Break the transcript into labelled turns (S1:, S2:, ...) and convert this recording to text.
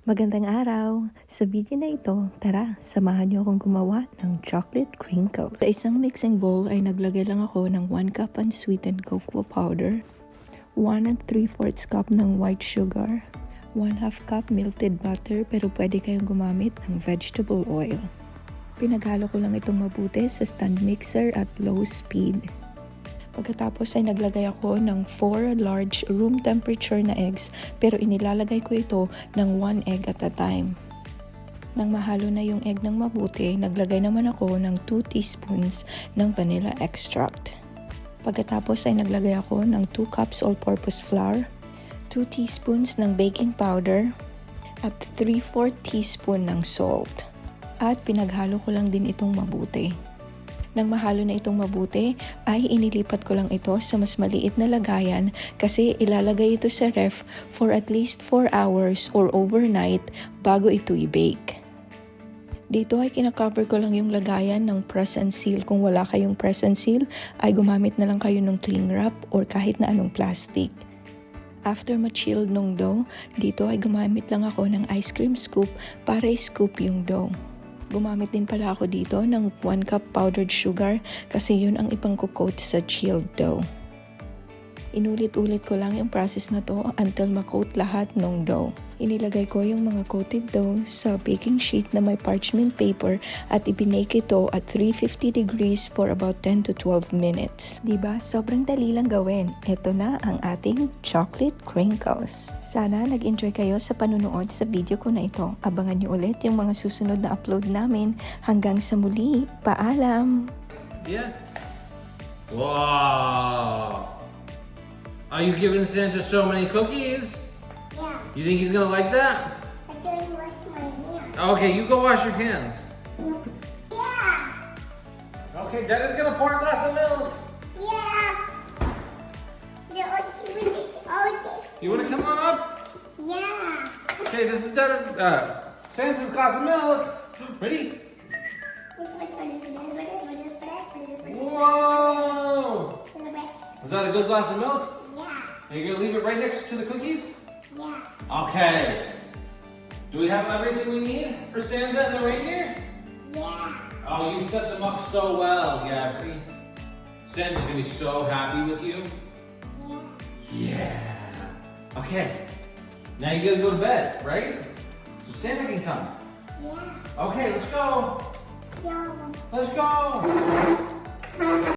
S1: Magandang araw! Sa video na ito, tara, samahan niyo akong gumawa ng chocolate crinkles. Sa isang mixing bowl ay naglagay lang ako ng 1 cup unsweetened cocoa powder, 1 3/4 cup ng white sugar, 1/2 cup melted butter pero pwede kayong gumamit ng vegetable oil. Pinaghalo ko lang itong mabuti sa stand mixer at low speed. Pagkatapos ay naglagay ako ng 4 large room temperature na eggs pero inilalagay ko ito ng 1 egg at a time. Nang mahalo na yung egg ng mabuti, naglagay naman ako ng 2 teaspoons ng vanilla extract. Pagkatapos ay naglagay ako ng 2 cups all-purpose flour, 2 teaspoons ng baking powder, at 3/4 teaspoon ng salt. At pinaghalo ko lang din itong mabuti. Nang mahalo na itong mabuti, ay inilipat ko lang ito sa mas maliit na lagayan kasi ilalagay ito sa ref for at least 4 hours or overnight bago ito i-bake. Dito ay kinakover ko lang yung lagayan ng press and seal. Kung wala kayong press and seal, ay gumamit na lang kayo ng cling wrap or kahit na anong plastic. After ma-chilled nung dough, dito ay gumamit lang ako ng ice cream scoop para i-scoop yung dough. Gumamit din pala ako dito ng 1 cup powdered sugar kasi yun ang ipang-coat sa chilled dough. Inulit-ulit ko lang yung process na to until ma-coat lahat ng dough. Inilagay ko yung mga coated dough sa baking sheet na may parchment paper at ibinake ito at 350 degrees for about 10 to 12 minutes. Diba? Sobrang dali lang gawin. Ito na ang ating chocolate crinkles. Sana nag-enjoy kayo sa panunood sa video ko na ito. Abangan niyo ulit yung mga susunod na upload namin. Hanggang sa muli, paalam!
S2: Yeah. Wow! Are you giving Santa so many cookies?
S3: Yeah,
S2: You think he's gonna like that?
S3: I'm going to wash my hands.
S2: Okay, you go wash your hands.
S3: Yeah,
S2: Okay, Daddy's gonna pour a glass of milk.
S3: yeah.
S2: You wanna come on up?
S3: Yeah.
S2: Okay, this is Santa's glass of milk. Ready? Whoa! Is that a good glass of milk?
S3: Yeah,
S2: Are you gonna leave it right next to the cookies?
S3: yeah,
S2: Okay. Do we have everything we need for Santa and the reindeer?
S3: yeah.
S2: Oh, you set them up so well, Gabby. Santa's gonna be so happy with you. Yeah. Okay. Now you gotta go to bed, right? So Santa can come.
S3: Yeah,
S2: Okay, let's go.
S3: yeah.
S2: Let's go.